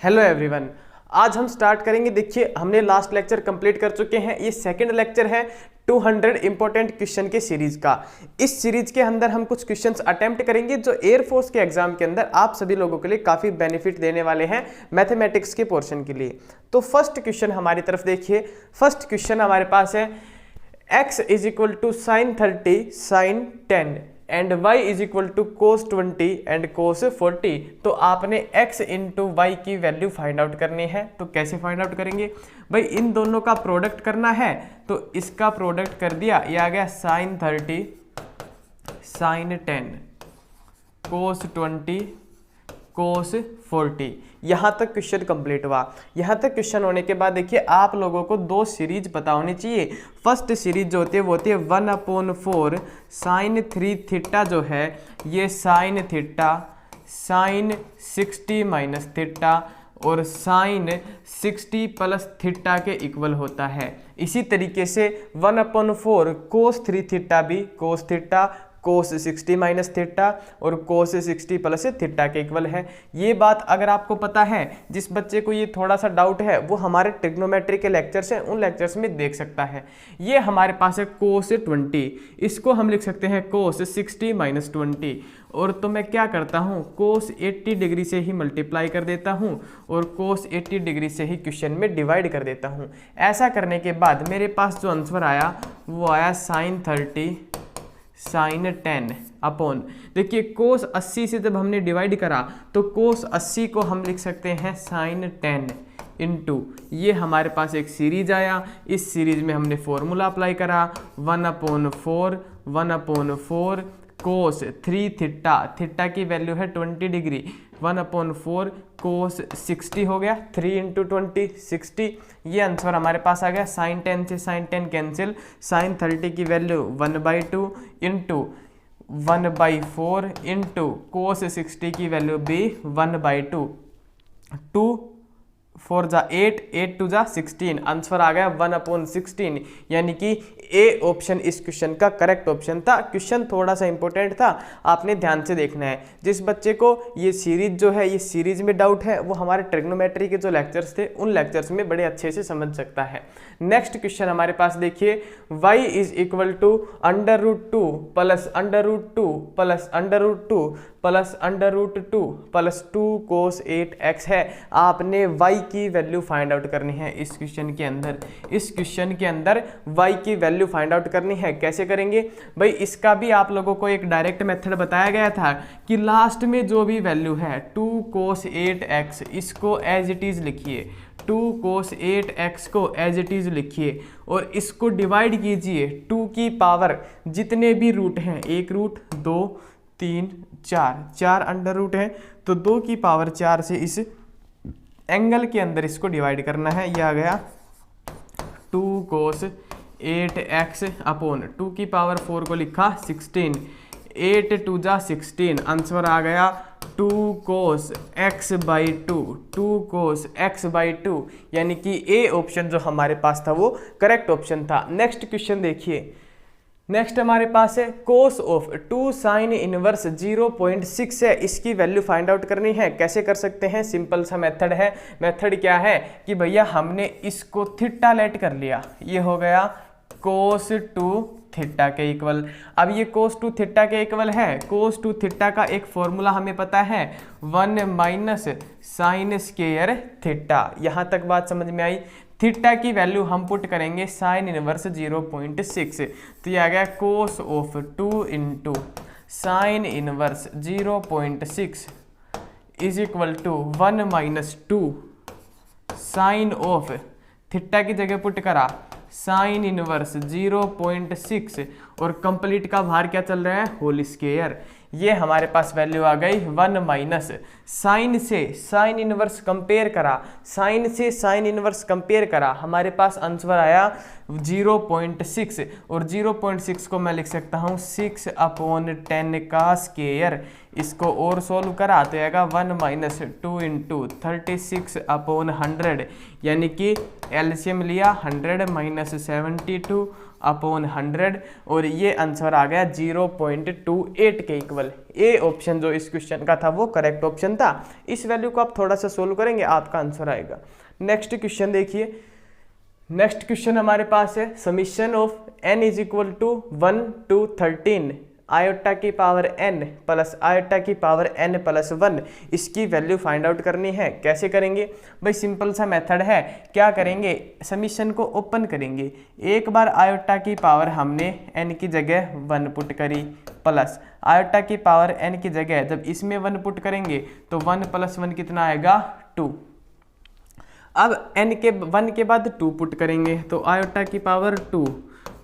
Hello everyone, आज हम start करेंगे। देखिए, हमने लास्ट लेक्चर कंप्लीट कर चुके हैं। ये सेकंड लेक्चर है 200 इंपॉर्टेंट क्वेश्चन के सीरीज का। इस सीरीज के अंदर हम कुछ क्वेश्चंस अटेम्प्ट करेंगे जो एयरफोर्स के एग्जाम के अंदर आप सभी लोगों के लिए काफ़ी बेनिफिट देने वाले हैं मैथमेटिक्स के पोर्शन के लिए। तो फर्स्ट क्वेश्चन हमारी तरफ देखिए। फर्स्ट क्वेश्चन हमारे पास है x is equal to sine 30 sine 10 and y is equal to cos 20 and cos 40। तो आपने x इंटू वाई की वैल्यू फाइंड आउट करनी है। तो कैसे फाइंड आउट करेंगे भाई? इन दोनों का प्रोडक्ट करना है, तो इसका प्रोडक्ट कर दिया, ये आ गया साइन 30 साइन 10 कोस 20 कोस 40। यहाँ तक क्वेश्चन कंप्लीट हुआ। यहाँ तक क्वेश्चन होने के बाद देखिए, आप लोगों को दो सीरीज पता होनी चाहिए। फर्स्ट सीरीज जो होती है वो होती है 1/4 साइन 3 थीटा, जो है ये sine theta sine 60 minus theta और साइन 60 प्लस थीटा के इक्वल होता है। इसी तरीके से 1/4 कोस 3 थीटा भी cos theta cos 60 minus theta और कोस 60 प्लस थीटा के इक्वल है। ये बात अगर आपको पता है, जिस बच्चे को ये थोड़ा सा डाउट है वो हमारे ट्रिग्नोमेट्री के लेक्चर्स हैं, उन लेक्चर्स में देख सकता है। ये हमारे पास है कोस 20, इसको हम लिख सकते हैं कोस 60 माइनस 20। और तो मैं क्या करता हूँ, कोस 80 डिग्री से ही मल्टीप्लाई कर देता हूँ और कोस 80 डिग्री से ही क्वेश्चन में डिवाइड कर देता हूँ। ऐसा करने के बाद मेरे पास जो आंसर आया वो आया साइन 30 साइन 10 अपॉन, देखिए कोस 80 से जब हमने डिवाइड करा तो कोस 80 को हम लिख सकते हैं साइन 10 इंटू, ये हमारे पास एक सीरीज आया। इस सीरीज में हमने फॉर्मूला अप्लाई करा 1/4 कोस 3 थीटा, थीटा की वैल्यू है 20 डिग्री, 1/4 कोस 60 हो गया, 3 इंटू 20 60। ये आंसर हमारे पास आ गया। साइन 10 से साइन 10 कैंसिल, साइन 30 की वैल्यू 1/2 इंटू 1/4 इंटू कोस 60 की वैल्यू भी 1/2, 2 4 जा 8, 8 2 जा 16। आंसर आ गया 1/16, यानी कि ए ऑप्शन इस क्वेश्चन का करेक्ट ऑप्शन था। क्वेश्चन थोड़ा सा इंपॉर्टेंट था, आपने ध्यान से देखना है। जिस बच्चे को ये सीरीज जो है, ये सीरीज में डाउट है, वो हमारे ट्रिग्नोमेट्री के जो लेक्चर्स थे उन लेक्चर्स में बड़े अच्छे से समझ सकता है। नेक्स्ट क्वेश्चन हमारे पास देखिए, y is equal to √2 plus √2 plus √2 plus √2 plus 2 cos 8x है। आपने y की वैल्यू फाइंड आउट करनी है इस क्वेश्चन के अंदर। इस क्वेश्चन के अंदर y की वैल्यू फाइंड आउट करनी है। कैसे करेंगे भाई? इसका भी आप लोगों को एक डायरेक्ट मेथड बताया गया था कि लास्ट में जो भी वैल्यू है 2 कोस 8x, इसको एज इट इज लिखिए, 2 कोस 8x को एज इट इज लिखिए और इसको डिवाइड कीजिए 2 की पावर जितने भी रूट हैं, 1 रूट 2 3 4 अंडर रूट है, तो 2 की पावर 4 से इस एंगल के अंदर इसको डिवाइड करना है। यह आ गया 2 कोस 8x अपॉन 2 की पावर 4 को लिखा 16, 8 2 जा 16। आंसर आ गया 2 कोस x/2, 2 कोस x/2, यानी कि ए ऑप्शन जो हमारे पास था वो करेक्ट ऑप्शन था। नेक्स्ट क्वेश्चन देखिए। नेक्स्ट हमारे पास है कोस ऑफ 2 साइन इनवर्स 0.6 है। इसकी वैल्यू फाइंड आउट करनी है। कैसे कर सकते हैं? सिंपल सा मेथड है। मेथड क्या है कि भैया हमने इसको थीटा लेट कर लिया, ये हो गया कोस 2 थीटा के इक्वल। अब ये कोस 2 थीटा के इक्वल है। कोस 2 थीटा का एक फॉर्मूला हमें पता है 1 माइनस साइन स्क्वायर थीटा। यहाँ तक बात समझ में आई। थीटा की वैल्यू हम पुट करेंगे साइन इनवर्स 0.6, तो ये आ गया cos of 2 into sine inverse 0.6 is equal to 1 minus 2 sine of, theta की जगह पुट करा साइन इनवर्स 0.6 और कंप्लीट का बाहर क्या चल रहा है? Whole square. ये हमारे पास वैल्यू आ गई 1 माइनस साइन से साइन इनवर्स कंपेयर करा, साइन से साइन इनवर्स कंपेयर करा, हमारे पास आंसर आया 0.6 और 0.6 को मैं लिख सकता हूँ 6/10 का स्क्वायर। इसको और सोल्व करा तो आएगा 1 माइनस 2 इंटू 36/100, यानी कि एलसीएम लिया 100 माइनस 72/100 और ये आंसर आ गया 0.28 के इक्वल। ए ऑप्शन जो इस क्वेश्चन का था वो करेक्ट ऑप्शन था। इस वैल्यू को आप थोड़ा सा सोल्व करेंगे आपका आंसर आएगा। नेक्स्ट क्वेश्चन देखिए, नेक्स्ट क्वेश्चन हमारे पास है summation of n is equal to 1 to 13 iota की पावर n प्लस आयोटा की पावर n प्लस 1, इसकी वैल्यू फाइंड आउट करनी है। कैसे करेंगे भाई, सिंपल सा मेथड है। क्या करेंगे, समीशन को ओपन करेंगे, एक बार आयोटा की पावर हमने n की जगह 1 पुट करी प्लस आयोटा की पावर n की जगह जब इसमें 1 पुट करेंगे तो 1 प्लस 1 कितना आएगा 2। अब n के 1 के बाद 2 पुट करेंगे तो आयोटा की पावर 2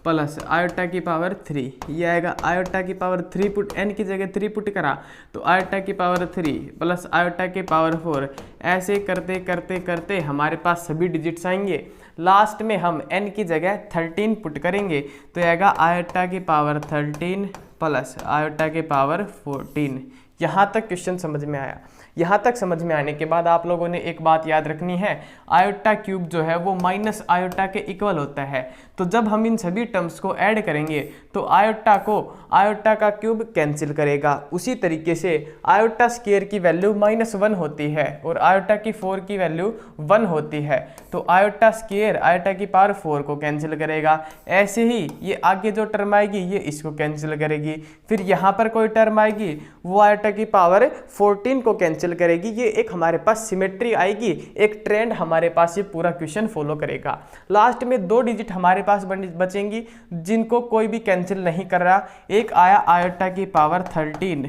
प्लस आयोटा की पावर 3, ये आएगा आयोटा की पावर 3 पुट n की जगह 3 पुट करा तो आयोटा की पावर 3 प्लस आयोटा की पावर 4, ऐसे करते करते करते हमारे पास सभी डिजिट्स आएंगे। लास्ट में हम n की जगह 13 पुट करेंगे तो आएगा आयोटा की पावर 13 प्लस आयोटा की पावर 14। यहाँ तक क्वेश्चन समझ में आया। यहाँ तक समझ में आने के बाद आप लोगों ने एक बात याद रखनी है, आयोटा क्यूब जो है वो माइनस आयोटा के इक्वल होता है। तो जब हम इन सभी टर्म्स को ऐड करेंगे तो आयोटा को आयोटा का क्यूब कैंसिल करेगा। उसी तरीके से आयोटा स्क्वायर की वैल्यू -1 होती है और आयोटा की 4 की वैल्यू 1 होती है। तो आयोटा स्क्वायर आयोटा की पावर 4 को कैंसिल करेगा। ऐसे ही ये आगे जो टर्म आएगी ये इसको कैंसिल करेगी। फिर यहाँ पर कोई टर्म आएगी वो आयोटा की पावर 14 को कैंसिल करेगी। ये एक हमारे पास सिमेट्री आएगी, एक ट्रेंड हमारे पास ये पूरा क्वेश्चन फॉलो करेगा। लास्ट में 2 डिजिट हमारे पास बचेंगी जिनको कोई भी कैंसिल नहीं कर रहा। एक आया आयोटा की पावर 13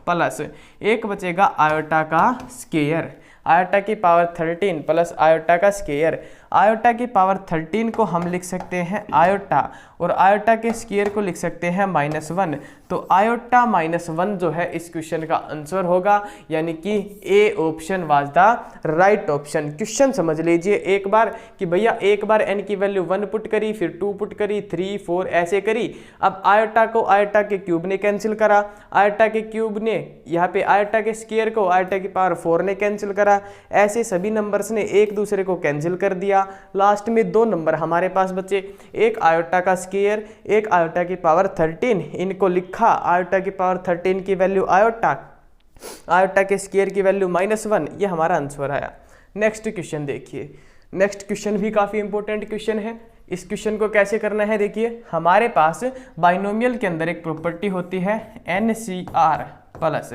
प्लस एक बचेगा आयोटा का स्क्वायर, आयोटा की पावर 13 प्लस आयोटा का स्क्वायर। आयोटा की पावर 13 को हम लिख सकते हैं आयोटा और आयोटा के स्क्वायर को लिख सकते हैं -1। तो आयोटा -1 जो है इस क्वेश्चन का आंसर होगा, यानी कि A option was the right option. Question समझ लीजिए एक बार कि भैया एक बार n की वैल्यू 1 पुट करी, फिर 2 पुट करी, 3 4 ऐसे करी। अब आयोटा को आयोटा के क्यूब ने कैंसिल करा, आयोटा के क्यूब ने यहाँ पे आयोटा के स्क्वायर को आयोटा की पावर 4 ने कैंसिल करा। ऐसे सभी नंबर्स ने एक दूसरे को कैंसिल कर दिया। लास्ट में 2 नंबर हमारे पास बचे, एक आयोटा का स्क्वायर, एक आयोटा की पावर 13। इनको लिखा, आयोटा की पावर 13 की वैल्यू आयोटा, आयोटा के स्क्वायर की वैल्यू -1, ये हमारा आंसर आया। नेक्स्ट क्वेश्चन देखिए, नेक्स्ट क्वेश्चन भी काफ़ी इंपॉर्टेंट क्वेश्चन है। इस क्वेश्चन को कैसे करना है देखिए, हमारे पास बाइनोमियल के अंदर एक प्रॉपर्टी होती है NCR प्लस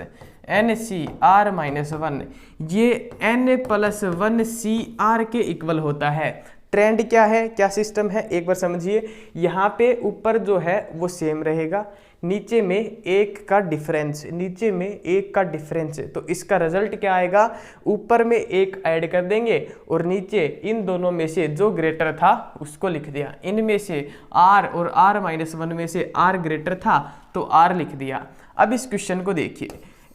NCR -1, ये n प्लस 1 CR के इक्वल होता है। ट्रेंड क्या है, क्या सिस्टम है, एक बार समझिए। यहाँ पे ऊपर जो है वो सेम रहेगा, नीचे में 1 का डिफरेंस, नीचे में 1 का डिफरेंस। तो इसका रिजल्ट क्या आएगा, ऊपर में 1 ऐड कर देंगे और नीचे इन दोनों में से जो ग्रेटर था उसको लिख दिया। इनमें से R और R -1 में से R ग्रेटर था तो R लिख दिया। अब इस क्वेश्चन को देखिए,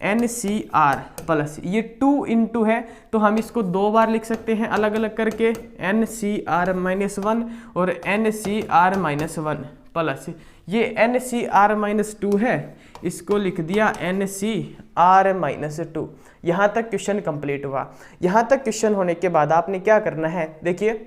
NCR प्लस ये 2 × है तो हम इसको 2 बार लिख सकते हैं अलग अलग करके, NCR -1 और NCR -1 प्लस ये NCR -2 है, इसको लिख दिया NCR -2। यहाँ तक क्वेश्चन कंप्लीट हुआ। यहाँ तक क्वेश्चन होने के बाद आपने क्या करना है देखिए,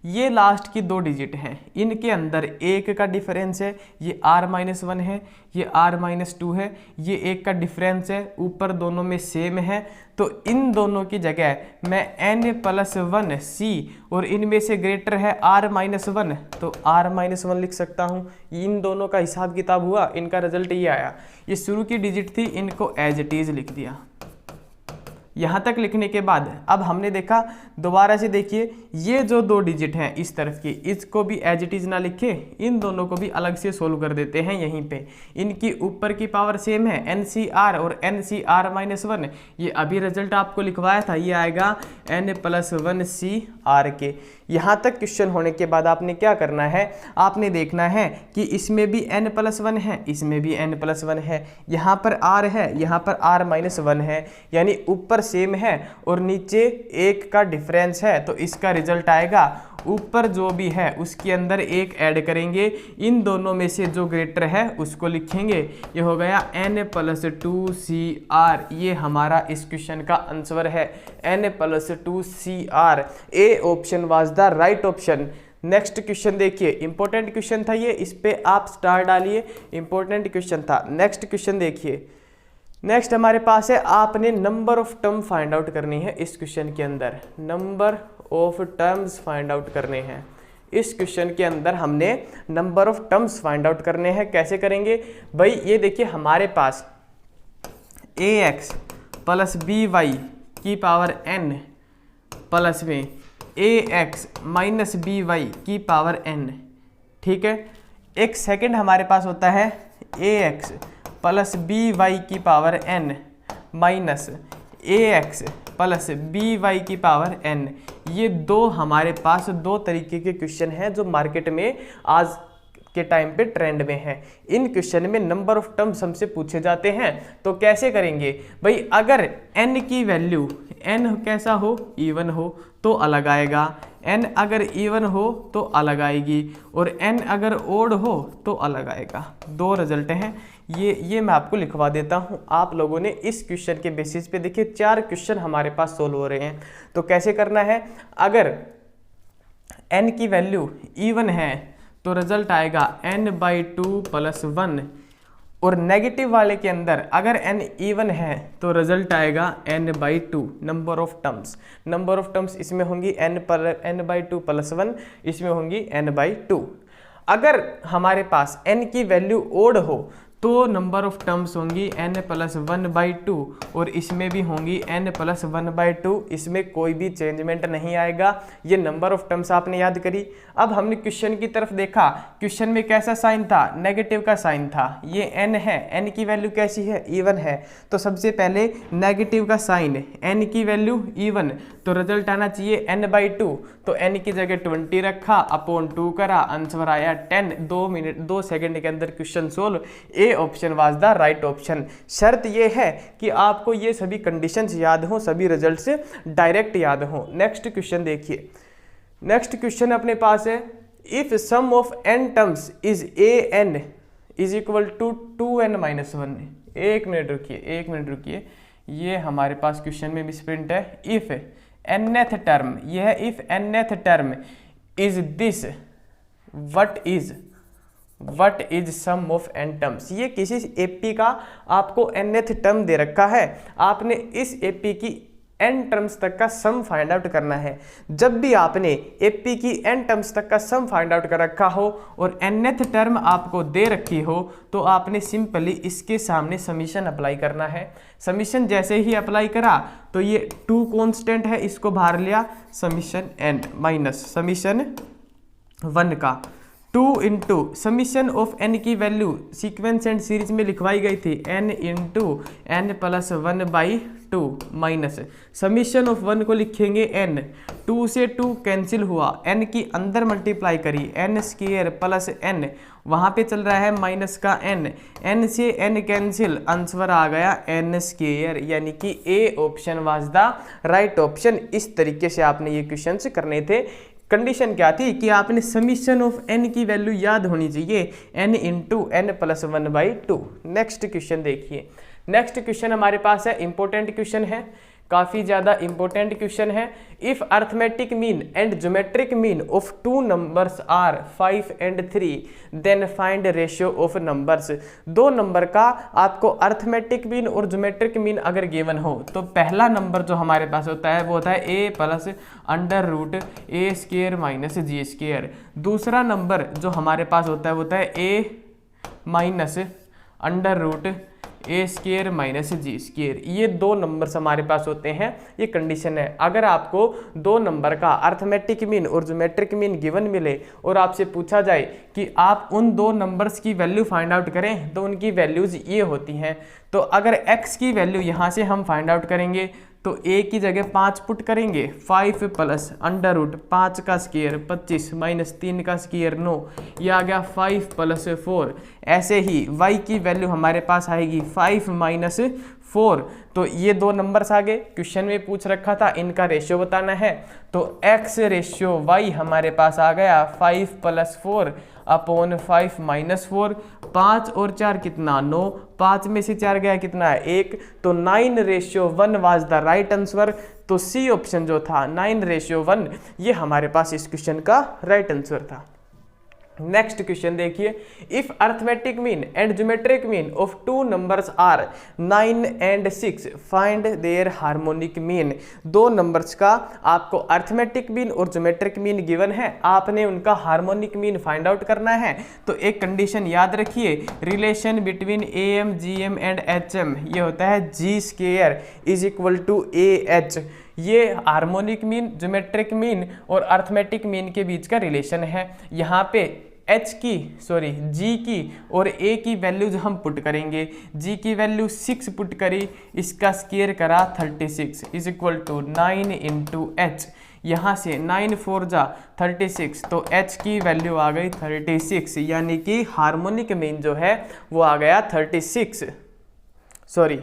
ये लास्ट की 2 डिजिट हैं, इनके अंदर 1 का डिफरेंस है, ये R -1 है, ये R -2 है, ये 1 का डिफरेंस है, ऊपर दोनों में सेम है। तो इन दोनों की जगह मैं n प्लस 1 C और इनमें से ग्रेटर है R -1 तो R -1 लिख सकता हूँ। इन दोनों का हिसाब किताब हुआ, इनका रिजल्ट ये आया। ये शुरू की डिजिट थी, इनको एज इट इज लिख दिया। यहाँ तक लिखने के बाद अब हमने देखा, दोबारा से देखिए, ये जो 2 डिजिट हैं इस तरफ की, इसको भी एज इट इज ना लिखे, इन दोनों को भी अलग से सोल्व कर देते हैं। यहीं पे इनकी ऊपर की पावर सेम है, NCR और NCR -1। ये अभी रिजल्ट आपको लिखवाया था, ये आएगा n प्लस 1 CR के। यहाँ तक क्वेश्चन होने के बाद आपने क्या करना है, आपने देखना है कि इसमें भी n प्लस 1 है, इसमें भी n प्लस 1 है, यहाँ पर R है, यहाँ पर R -1 है, यानी ऊपर सेम है और नीचे 1 का डिफरेंस है। तो इसका रिजल्ट आएगा, ऊपर जो भी है उसके अंदर 1 ऐड करेंगे, इन दोनों में से जो ग्रेटर है उसको लिखेंगे। ये हो गया n प्लस 2 CR, ये हमारा इस क्वेश्चन का आंसर है, n plus 2 CR। A option was the right option. Next question देखिए, इंपॉर्टेंट क्वेश्चन था ये, इस पे आप स्टार डालिए, इंपॉर्टेंट क्वेश्चन था। नेक्स्ट क्वेश्चन देखिए, नेक्स्ट हमारे पास है, आपने number of term find out करनी है इस क्वेश्चन के अंदर, number of terms find out करने हैं। इस क्वेश्चन के अंदर हमने number of terms find out करने हैं। कैसे करेंगे भाई, ये देखिए हमारे पास ax प्लस बी वाई की पावर n प्लस में ax माइनस बी वाई की पावर n, ठीक है। एक सेकंड हमारे पास होता है ax प्लस बी वाई की power n minus ax plus B y की पावर n। ये दो हमारे पास दो तरीके के क्वेश्चन हैं जो मार्केट में आज के टाइम पे ट्रेंड में है। इन क्वेश्चन में नंबर ऑफ टर्म्स हमसे पूछे जाते हैं। तो कैसे करेंगे भाई, अगर n की वैल्यू n कैसा हो, इवन हो तो अलग आएगा, n अगर इवन हो तो अलग आएगी, और n अगर ओड हो तो अलग आएगा। दो रिजल्ट हैं ये मैं आपको लिखवा देता हूं। आप लोगों ने इस क्वेश्चन के बेसिस पे देखिए 4 क्वेश्चन हमारे पास सोल्व हो रहे हैं। तो कैसे करना है, अगर n की वैल्यू इवन है तो रिजल्ट आएगा n/2 प्लस 1, और नेगेटिव वाले के अंदर अगर n इवन है तो रिजल्ट आएगा n/2 number of terms. Number of terms इसमें होंगी n/2 प्लस 1, इसमें होंगी n/2। अगर हमारे पास n की वैल्यू ओड हो तो नंबर ऑफ टर्म्स होंगी n प्लस 1/2, और इसमें भी होंगी n प्लस 1/2। इसमें कोई भी चेंजमेंट नहीं आएगा। ये नंबर ऑफ टर्म्स आपने याद करी। अब हमने क्वेश्चन की तरफ देखा, क्वेश्चन में कैसा साइन था, नेगेटिव का साइन था। ये n है, n की वैल्यू कैसी है, इवन है। तो सबसे पहले नेगेटिव का साइन, n की वैल्यू इवन, तो रिजल्ट आना चाहिए n/2। तो n की जगह 20 रखा, अपॉन 2 करा, आंसर आया 10। 2 सेकंड के अंदर question solve. A option was the right option. शर्त ये है कि आपको ये सभी कंडीशंस याद हो, सभी रिजल्ट्स डायरेक्ट याद हो। नेक्स्ट क्वेश्चन देखिए, नेक्स्ट क्वेश्चन अपने पास है, if sum of n terms is an is equal to 2n minus 1। एक मिनट रुकिए, ये हमारे पास क्वेश्चन में मिसप्रिंट है। इफ nth टर्म, यह है if nth term is this, what is sum of n terms. ये किसी एपी का आपको nth टर्म दे रखा है, आपने इस एपी की n टर्म्स तक का सम फाइंड आउट करना है। जब भी आपने एपी की n टर्म्स तक का सम फाइंड आउट कर रखा हो और nth टर्म आपको दे रखी हो, तो आपने सिंपली इसके सामने समीशन अप्लाई करना है। समीशन जैसे ही अप्लाई करा तो ये 2 कांस्टेंट है, इसको बाहर लिया, समीशन n माइनस समीशन 1 का 2 इंटू समीशन ऑफ n की वैल्यू सीक्वेंस एंड सीरीज में लिखवाई गई थी, n into n plus 1/2 minus summation of 1 को लिखेंगे n। 2 से 2 कैंसिल हुआ, n की अंदर मल्टीप्लाई करी, n स्क्वायर प्लस n, वहाँ पे चल रहा है माइनस का n से n कैंसिल, आंसर आ गया n स्क्वायर। यानी कि A option was the right option. इस तरीके से आपने ये क्वेश्चन करने थे। कंडीशन क्या थी कि आपने समीशन ऑफ n की वैल्यू याद होनी चाहिए, n into n plus 1/2। Next question देखिए, नेक्स्ट क्वेश्चन हमारे पास है, इंपॉर्टेंट क्वेश्चन है, काफ़ी ज़्यादा इंपॉर्टेंट क्वेश्चन है। If arithmetic mean and geometric mean of 2 numbers are 5 and 3 then find ratio of numbers. 2 number का आपको अर्थमेटिक मीन और ज्योमेट्रिक मीन अगर गिवन हो तो पहला नंबर जो हमारे पास होता है वो होता है a plus √a² minus g²। दूसरा नंबर जो हमारे पास होता है वो होता है a minus √a² minus g²। ये 2 नंबर्स हमारे पास होते हैं। ये कंडीशन है, अगर आपको 2 नंबर का अर्थमेटिक मीन और ज्योमेट्रिक मीन गिवन मिले और आपसे पूछा जाए कि आप उन 2 नंबर्स की वैल्यू फाइंड आउट करें, तो उनकी वैल्यूज ये होती हैं। तो अगर x की वैल्यू यहाँ से हम फाइंड आउट करेंगे तो a की जगह 5 पुट करेंगे, 5 प्लस √5 का स्क्वायर 25 माइनस 3 का स्क्वायर 9, ये आ गया 5 प्लस 4। ऐसे ही y की वैल्यू हमारे पास आएगी 5 माइनस 4। तो ये 2 नंबर्स आ गए, क्वेश्चन में पूछ रखा था इनका रेशियो बताना है। तो x रेशियो y हमारे पास आ गया 5 प्लस 4 अपॉन 5 माइनस 4। 5 और 4 कितना 9, 5 में से 4 गया कितना है 1, तो 9 ratio 1 was the right answer. तो सी ऑप्शन जो था 9:1 ये हमारे पास इस क्वेश्चन का राइट आंसर था। नेक्स्ट क्वेश्चन देखिए, if arithmetic mean and geometric mean of two numbers are 9 and 6 find their harmonic mean. दो नंबर्स का आपको अर्थमेटिक मीन और ज्योमेट्रिक मीन गिवन है, आपने उनका हार्मोनिक मीन फाइंड आउट करना है। तो एक कंडीशन याद रखिए, relation between AM GM and HM ये होता है G² is equal to AH। ये हार्मोनिक मीन, ज्योमेट्रिक मीन और अर्थमेटिक मीन के बीच का रिलेशन है। यहाँ पे G की और A की वैल्यूज हम पुट करेंगे। G की वैल्यू 6 पुट करी, इसका स्क्वायर करा 36 is equal to 9 into H। यहाँ से 9 4 जा 36, तो H की वैल्यू आ गई 36, यानी कि हार्मोनिक मीन जो है वो आ गया 36, सॉरी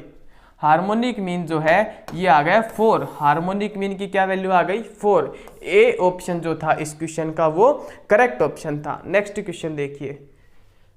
हार्मोनिक मीन जो है ये आ गया 4। हार्मोनिक मीन की क्या वैल्यू आ गई 4। ए ऑप्शन जो था इस क्वेश्चन का वो करेक्ट ऑप्शन था। नेक्स्ट क्वेश्चन देखिए,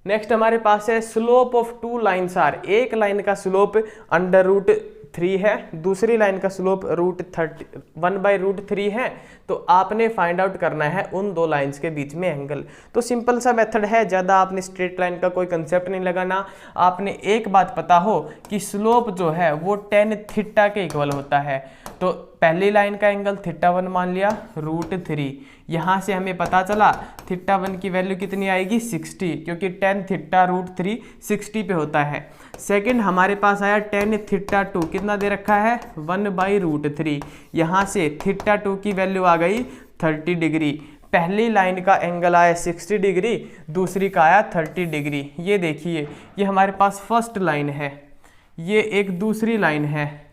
नेक्स्ट हमारे पास है slope of two lines are. एक लाइन का स्लोप √3 है, दूसरी लाइन का स्लोप √1/√3 है। तो आपने फाइंड आउट करना है उन दो लाइंस के बीच में एंगल। तो सिंपल सा मेथड है, ज़्यादा आपने स्ट्रेट लाइन का कोई कंसेप्ट नहीं लगाना। आपने एक बात पता हो कि स्लोप जो है वो tan थीटा के इक्वल होता है। तो पहली लाइन का एंगल θ1 मान लिया √3। यहाँ से हमें पता चला θ1 की वैल्यू कितनी आएगी 60, क्योंकि tan θ √3 60 पे होता है। सेकंड हमारे पास आया tan θ2 कितना दे रखा है 1/√3। यहाँ से θ2 की वैल्यू आ गई 30 डिग्री। पहली लाइन का एंगल आया 60 डिग्री, दूसरी का आया 30 डिग्री। ये देखिए, ये हमारे पास फर्स्ट लाइन है, ये एक दूसरी लाइन है,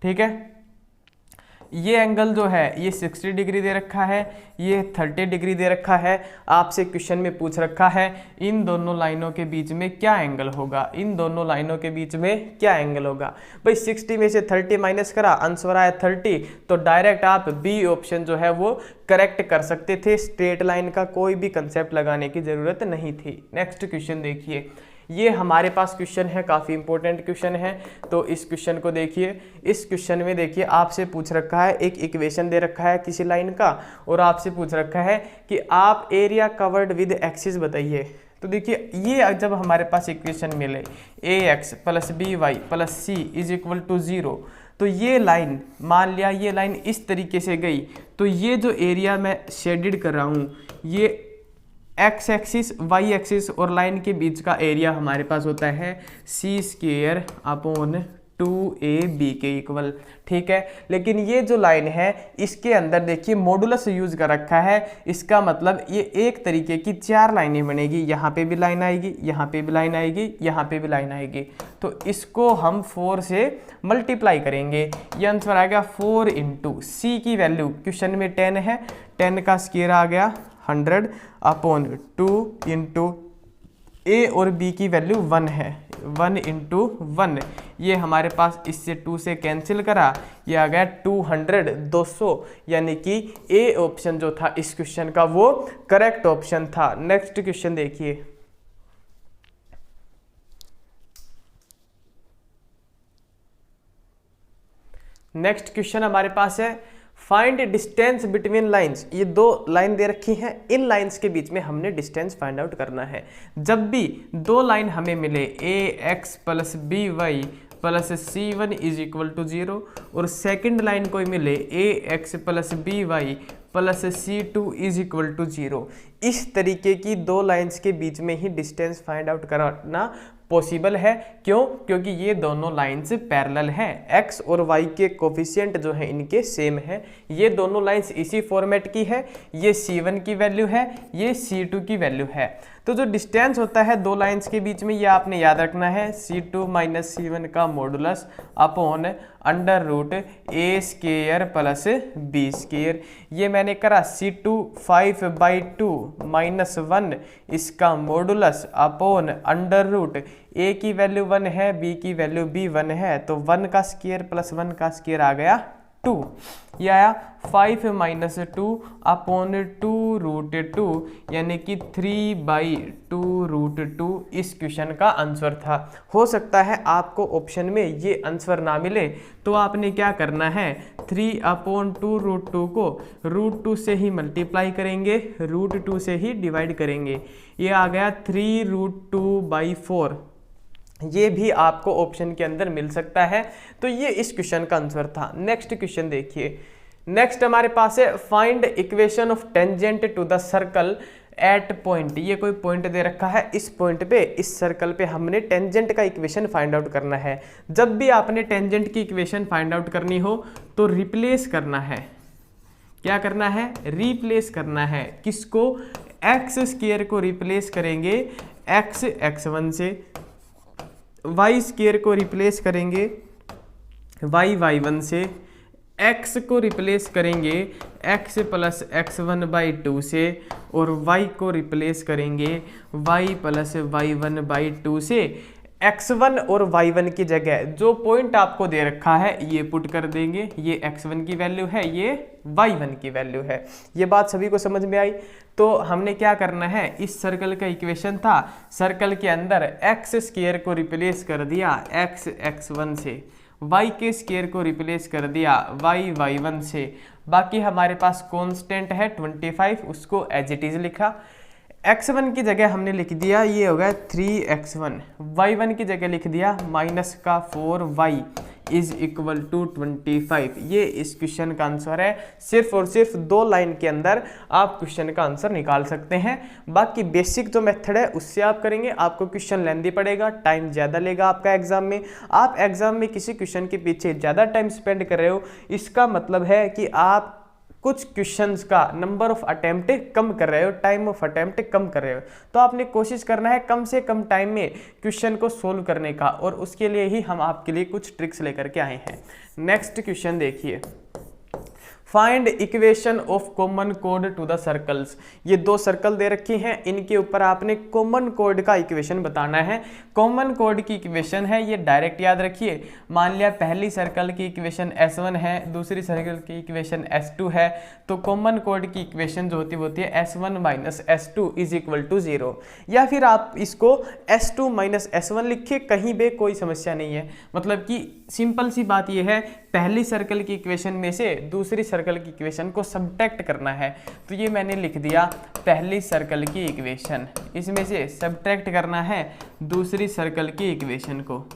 ठीक है। ये एंगल जो है ये 60 डिग्री दे रखा है, ये 30 डिग्री दे रखा है। आपसे क्वेश्चन में पूछ रखा है इन दोनों लाइनों के बीच में क्या एंगल होगा, इन दोनों लाइनों के बीच में क्या एंगल होगा। भाई 60 में से 30 माइनस करा, आंसर आया 30। तो डायरेक्ट आप बी ऑप्शन जो है वो करेक्ट कर सकते थे, स्ट्रेट लाइन का कोई भी कंसेप्ट लगाने की ज़रूरत नहीं थी। नेक्स्ट क्वेश्चन देखिए, ये हमारे पास क्वेश्चन है, काफ़ी इंपॉर्टेंट क्वेश्चन है। तो इस क्वेश्चन को देखिए, इस क्वेश्चन में देखिए आपसे पूछ रखा है, एक इक्वेशन दे रखा है किसी लाइन का, और आपसे पूछ रखा है कि आप एरिया कवर्ड विद एक्सिस बताइए। तो देखिए, ये जब हमारे पास इक्वेशन मिले ax + by + c is equal to 0, तो ये लाइन मान लिया, ये लाइन इस तरीके से गई, तो ये जो एरिया मैं शेडेड कर रहा हूँ, ये एक्स एक्सिस वाई एक्सिस और लाइन के बीच का एरिया हमारे पास होता है c² / 2ab के इक्वल, ठीक है। लेकिन ये जो लाइन है इसके अंदर देखिए मॉडुलस यूज कर रखा है। इसका मतलब ये एक तरीके की 4 लाइनें बनेगी, यहाँ पे भी लाइन आएगी, यहाँ पे भी लाइन आएगी, यहाँ पे भी लाइन आएगी। तो इसको हम 4 से मल्टीप्लाई करेंगे, ये आंसर आएगा 4 × c की वैल्यू क्वेश्चन में 10 है, 10 का स्क्वायर आ गया 100 / 2 × a और b की वैल्यू 1 है, 1 × 1। ये हमारे पास इससे 2 से कैंसिल करा, ये आ गया 200 200, यानी कि ए ऑप्शन जो था इस क्वेश्चन का वो करेक्ट ऑप्शन था। नेक्स्ट क्वेश्चन देखिए, नेक्स्ट क्वेश्चन हमारे पास है फाइंड डिस्टेंस बिटवीन लाइंस। ये दो लाइन दे रखी हैं, इन लाइंस के बीच में हमने डिस्टेंस फाइंड आउट करना है। जब भी दो लाइन हमें मिले ax + by + c1 is equal to 0 और सेकंड लाइन कोई मिले ax + by + c2 is equal to 0, इस तरीके की दो लाइंस के बीच में ही डिस्टेंस फाइंड आउट करना पॉसिबल है। क्यों? क्योंकि ये दोनों लाइंस पैरेलल हैं, x और y के कोफिशिएंट जो है इनके सेम है। ये दोनों लाइंस इसी फॉर्मेट की है, ये c1 की वैल्यू है, ये c2 की वैल्यू है। तो जो डिस्टेंस होता है दो लाइंस के बीच में ये आपने याद रखना है, c2 - c1 का मॉडुलस अपॉन √a² + b²। ये मैंने करा c2 5/2 - 1 इसका मॉडुलस अपॉन √a की वैल्यू 1 है, b की वैल्यू भी 1 है, तो 1 का स्क्वायर + 1 का स्क्वायर आ गया 2, ये आया 5 माइनस 2 अपॉन 2√2 यानी कि 3/2√2 इस क्वेश्चन का आंसर था। हो सकता है आपको ऑप्शन में ये आंसर ना मिले, तो आपने क्या करना है, 3/2√2 को √2 से ही मल्टीप्लाई करेंगे, √2 से ही डिवाइड करेंगे। ये आ गया 3√2/4। ये भी आपको ऑप्शन के अंदर मिल सकता है। तो ये इस क्वेश्चन का आंसर था। नेक्स्ट क्वेश्चन देखिए। नेक्स्ट हमारे पास है find equation of tangent to the circle at point. ये कोई पॉइंट दे रखा है, इस पॉइंट पे, इस सर्कल पे हमने टेंजेंट का इक्वेशन फाइंड आउट करना है। जब भी आपने टेंजेंट की इक्वेशन फाइंड आउट करनी हो तो रिप्लेस करना है। क्या करना है, रिप्लेस करना है। किसको, एक्स स्क्वायर को रिप्लेस करेंगे एक्स x1 से, वाई स्क्वायर को रिप्लेस करेंगे वाई y1 से, x को रिप्लेस करेंगे x प्लस x1/2 से, और y को रिप्लेस करेंगे y प्लस y1/2 से। x1 और y1 की जगह जो पॉइंट आपको दे रखा है ये पुट कर देंगे। ये x1 की वैल्यू है, ये y1 की वैल्यू है। ये बात सभी को समझ में आई। तो हमने क्या करना है, इस सर्कल का इक्वेशन था, सर्कल के अंदर x स्क्वायर को रिप्लेस कर दिया x x1 से, y के स्क्वायर को रिप्लेस कर दिया y y1 से। बाकी हमारे पास कांस्टेंट है 25, उसको एज इट इज लिखा। x1 की जगह हमने लिख दिया, ये होगा 3x1, y1 की जगह लिख दिया -4y इज इक्वल टू 25। ये इस क्वेश्चन का आंसर है। सिर्फ और सिर्फ 2 लाइन के अंदर आप क्वेश्चन का आंसर निकाल सकते हैं। बाकी बेसिक जो मेथड है उससे आप करेंगे, आपको क्वेश्चन लेंदी पड़ेगा, टाइम ज़्यादा लेगा आपका एग्जाम में। आप एग्जाम में किसी क्वेश्चन के पीछे ज़्यादा टाइम स्पेंड कर रहे हो, इसका मतलब है कि आप कुछ क्वेश्चंस का नंबर ऑफ अटेम्प्ट कम कर रहे हो, टाइम ऑफ अटेम्प्ट कम कर रहे हो। तो आपने कोशिश करना है कम से कम टाइम में क्वेश्चन को सोल्व करने का, और उसके लिए ही हम आपके लिए कुछ ट्रिक्स लेकर के आए हैं। नेक्स्ट क्वेश्चन देखिए, फाइंड इक्वेशन ऑफ कॉमन कोड टू द सर्कल्स। ये 2 सर्कल दे रखी हैं, इनके ऊपर आपने कॉमन कोड का इक्वेशन बताना है। कॉमन कोड की इक्वेशन है, ये डायरेक्ट याद रखिए। मान लिया पहली सर्कल की इक्वेशन S1 है, दूसरी सर्कल की इक्वेशन S2 है, तो कॉमन कोड की इक्वेशन जो होती है S1 minus S2 is equal to 0। या फिर आप इसको S2 माइनस S1 लिखिए, कहीं भी कोई समस्या नहीं है। मतलब कि सिंपल सी बात यह है, पहली सर्कल की इक्वेशन में से दूसरी सर्कल की इक्वेशन को सब्ट्रैक्ट करना है। तो ये मैंने लिख दिया पहली सर्कल की इक्वेशन, इसमें से सब्ट्रैक्ट करना है दूसरी सर्कल की इक्वेशन को,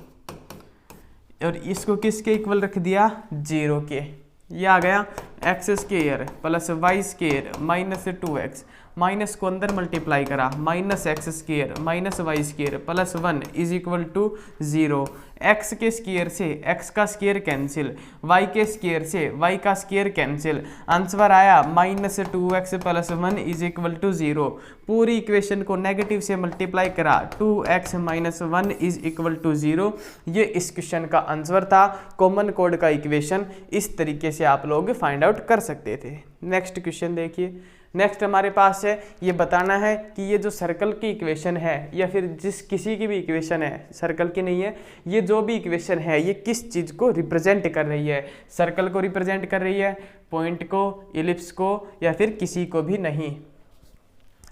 और इसको किसके इक्वल रख दिया, 0 के। ये आ गया x square plus y square minus 2x, minus को अंदर मल्टीप्लाई करा, minus x square minus y square plus 1 is equal to 0। X के स्क्वायर से एक्स का स्क्वायर कैंसिल, वाई के स्क्वायर से वाई का स्क्वायर कैंसिल, आंसर आया minus 2x plus 1 is equal to 0। पूरी इक्वेशन को नेगेटिव से मल्टीप्लाई करा, 2x minus 1 is equal to 0। ये इस क्वेश्चन का आंसर था। कॉमन कोड का इक्वेशन इस तरीके से आप लोग फाइंड आउट कर सकते थे। नेक्स्ट क्वेश्चन देखिए। नेक्स्ट हमारे पास है, ये बताना है कि ये जो सर्कल की इक्वेशन है, या फिर जिस किसी की भी इक्वेशन है, सर्कल की नहीं है, ये जो भी इक्वेशन है ये किस चीज़ को रिप्रेजेंट कर रही है। सर्कल को रिप्रेजेंट कर रही है, पॉइंट को, इलिप्स को, या फिर किसी को भी नहीं।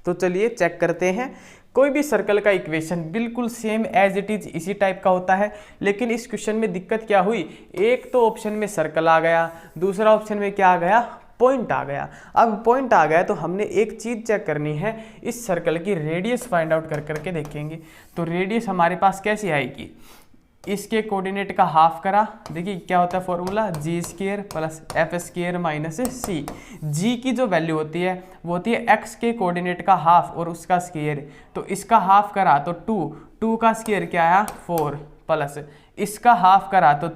तो चलिए चेक करते हैं। कोई भी सर्कल का इक्वेशन बिल्कुल सेम एज इट इज इसी टाइप का होता है, लेकिन इस क्वेश्चन में दिक्कत क्या हुई, एक तो ऑप्शन में सर्कल आ गया, दूसरा ऑप्शन में क्या आ गया, पॉइंट आ गया। अब पॉइंट आ गया तो हमने एक चीज़ चेक करनी है, इस सर्कल की रेडियस फाइंड आउट कर करके देखेंगे। तो रेडियस हमारे पास कैसी आएगी, इसके कोऑर्डिनेट का हाफ करा, देखिए क्या होता है formula, G square plus F square minus C. G की जो वैल्यू होती है वो होती है एक्स के कोऑर्डिनेट का हाफ और उसका स्क्वायर। तो इसका हाफ करा तो 2 का स्क्वायर क्या आया 4, प्लस इसका हाफ करा तो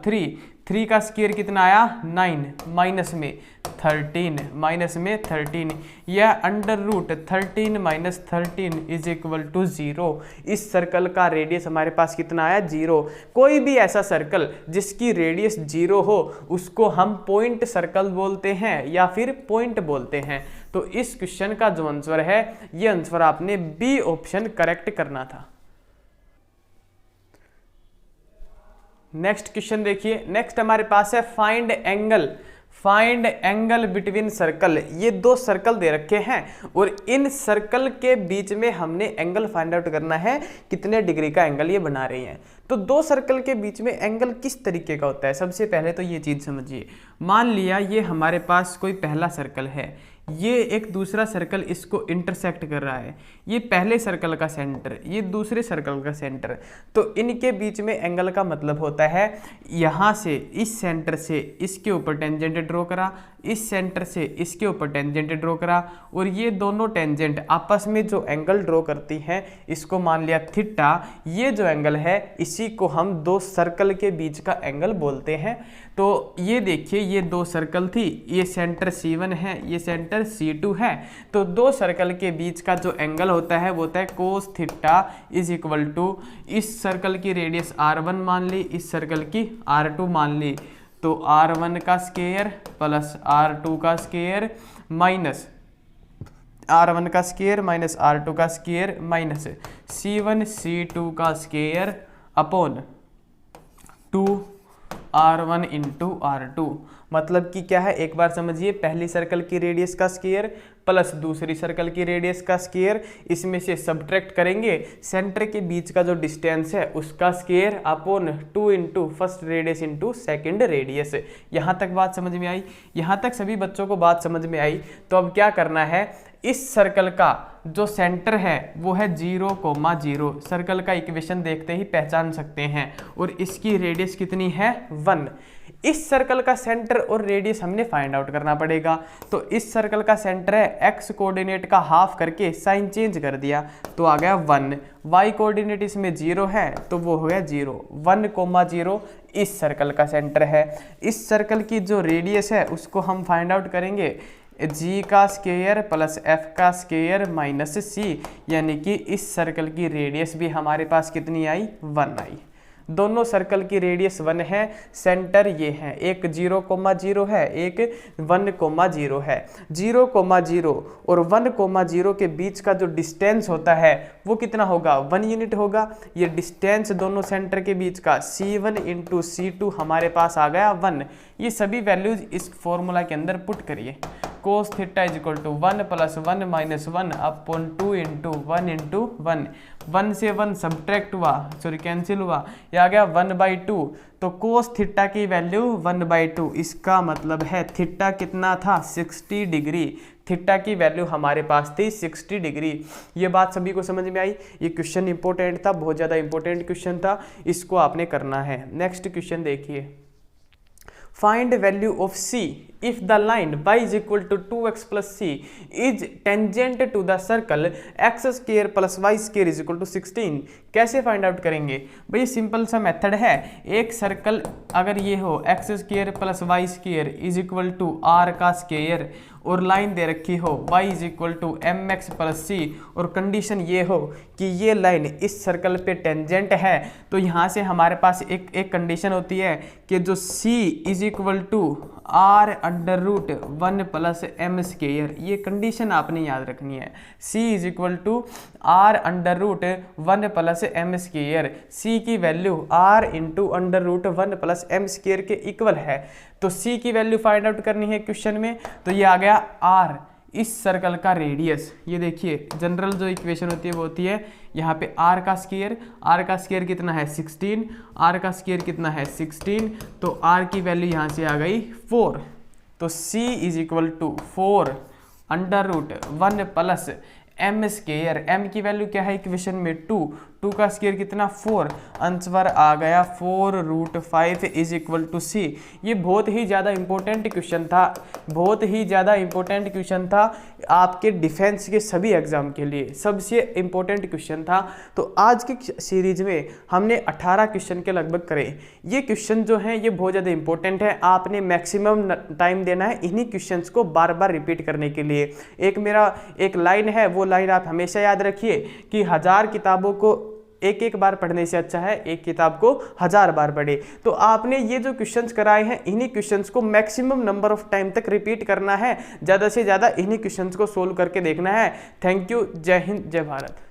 3 का स्क्वायर कितना आया 9, माइनस में 13, यह under root 13 minus 13 is equal to 0। इस सर्कल का रेडियस हमारे पास कितना आया 0। कोई भी ऐसा सर्कल जिसकी रेडियस 0 हो उसको हम पॉइंट सर्कल बोलते हैं या फिर पॉइंट बोलते हैं। तो इस क्वेश्चन का जो आंसर है, ये आंसर आपने बी ऑप्शन करेक्ट करना था। नेक्स्ट क्वेश्चन देखिए। नेक्स्ट हमारे पास है find angle find angle between circle, ये दो सर्कल दे रखे हैं और इन सर्कल के बीच में हमने एंगल फाइंड आउट करना है, कितने डिग्री का एंगल ये बना रही हैं। तो दो सर्कल के बीच में एंगल किस तरीके का होता है, सबसे पहले तो ये चीज़ समझिए। मान लिया ये हमारे पास कोई पहला सर्कल है, ये एक दूसरा सर्कल इसको इंटरसेक्ट कर रहा है, ये पहले सर्कल का सेंटर, ये दूसरे सर्कल का सेंटर, तो इनके बीच में एंगल का मतलब होता है यहाँ से इस सेंटर से इसके ऊपर टेंजेंट ड्रॉ करा, इस सेंटर से इसके ऊपर टेंजेंट ड्रॉ करा, और ये दोनों टेंजेंट आपस में जो एंगल ड्रॉ करती हैं इसको मान लिया थीटा। ये जो एंगल है इसी को हम दो सर्कल के बीच का एंगल बोलते हैं। तो ये देखिए ये दो सर्कल थी, ये सेंटर C1 है, ये सेंटर C2 है, तो दो सर्कल के बीच का जो एंगल होता है वो होता है cos theta is equal to, इस सर्कल की रेडियस R1 मान ली, इस सर्कल की R2 मान ली, तो R1 का स्क्वायर प्लस R2 का स्क्वायर माइनस R1 का स्क्वायर माइनस R2 का स्क्वायर माइनस C1 C2 का square upon 2R1 into R2। मतलब कि क्या है, एक बार समझिए, पहली सर्कल की रेडियस का स्क्वायर प्लस दूसरी सर्कल की रेडियस का स्क्वायर, इसमें से सब्ट्रैक्ट करेंगे सेंटर के बीच का जो डिस्टेंस है उसका square upon 2 into first radius into second radius. यहाँ तक बात समझ में आई? यहाँ तक सभी बच्चों को बात समझ में आई? तो अब क्या करना है, इस सर्कल का जो सेंटर है वो है 0,0, सर्कल का इक्वेशन देखते ही पहचान सकते हैं, और इसकी रेडियस कितनी है 1। इस सर्कल का सेंटर और रेडियस हमने फाइंड आउट करना पड़ेगा। तो इस सर्कल का सेंटर है, एक्स कोऑर्डिनेट का हाफ करके साइन चेंज कर दिया तो आ गया 1, वाई कोऑर्डिनेट इसमें 0 है तो वो हो गया 0, 1,0 इस सर्कल का सेंटर है। इस सर्कल की जो रेडियस है उसको हम फाइंड आउट करेंगे g का स्क्वायर प्लस f का स्क्वायर माइनस c, यानी कि इस सर्कल की रेडियस भी हमारे पास कितनी आई 1 आई। दोनों सर्कल की रेडियस 1 है, सेंटर ये है, एक 0,0 है, एक 1,0 है। 0,0 और 1,0 के बीच का जो डिस्टेंस होता है वो कितना होगा 1 यूनिट होगा। ये डिस्टेंस दोनों सेंटर के बीच का C1 इंटू C2 हमारे पास आ गया 1। ये सभी वैल्यूज इस फॉर्मूला के अंदर पुट करिए। Cos theta is equal to 1 plus 1 minus 1 upon 2 into 1 into 1, 1 से 1 सब्ट्रैक्ट हुआ, सॉरी कैंसिल हुआ, ये आ गया 1/2। तो कोस थीटा की वैल्यू 1/2, इसका मतलब है थीटा कितना था 60 डिग्री। थीटा की वैल्यू हमारे पास थी 60 डिग्री। ये बात सभी को समझ में आई? ये क्वेश्चन इंपॉर्टेंट था, बहुत ज़्यादा इंपॉर्टेंट क्वेश्चन था, इसको आपने करना है। नेक्स्ट क्वेश्चन देखिए, find value of c if the line y is equal to 2x plus c is tangent to the circle x square plus y square is equal to 16। कैसे find out करेंगे भाई? Simple सा method है, एक circle अगर ये हो x square plus y square is equal to r का स्क्वायर और लाइन दे रखी हो y is equal to mx plus c, और कंडीशन ये हो कि ये लाइन इस सर्कल पे टेंजेंट है, तो यहाँ से हमारे पास एक कंडीशन होती है कि जो c is equal to r√1 plus m square, ये कंडीशन आपने याद रखनी है। c is equal to r√1 plus m square, c की value r into √1 plus m square के इक्वल है, तो c की वैल्यू फाइंड आउट करनी है क्वेश्चन में। तो ये आ गया r, इस सर्कल का रेडियस। ये देखिए जनरल जो इक्वेशन होती है वो होती है यहाँ पे r का स्क्वायर कितना है 16, r का स्क्वायर कितना है 16, तो r की वैल्यू यहाँ से आ गई 4, तो c is equal to 4√1 plus m square, m की वैल्यू क्या है इक्वेशन में 2 का स्क्वायर कितना 4, आंसर आ गया 4√5 इज इक्वल टू c। ये बहुत ही ज़्यादा इंपॉर्टेंट क्वेश्चन था, बहुत ही ज़्यादा इंपॉर्टेंट क्वेश्चन था आपके डिफेंस के सभी एग्जाम के लिए, सबसे इंपॉर्टेंट क्वेश्चन था। तो आज की सीरीज में हमने 18 क्वेश्चन के लगभग करे। ये क्वेश्चन जो हैं ये बहुत ज़्यादा इंपॉर्टेंट है, आपने मैक्सिमम टाइम देना है इन्हीं क्वेश्चंस को बार बार रिपीट करने के लिए। एक लाइन है, वो लाइन आप हमेशा याद रखिए कि 1000 किताबों को एक बार पढ़ने से अच्छा है एक किताब को 1000 बार पढ़े। तो आपने ये जो क्वेश्चंस कराए हैं इन्हीं क्वेश्चंस को मैक्सिमम नंबर ऑफ टाइम तक रिपीट करना है, ज़्यादा से ज़्यादा इन्हीं क्वेश्चंस को सोल्व करके देखना है। थैंक यू, जय हिंद, जय भारत।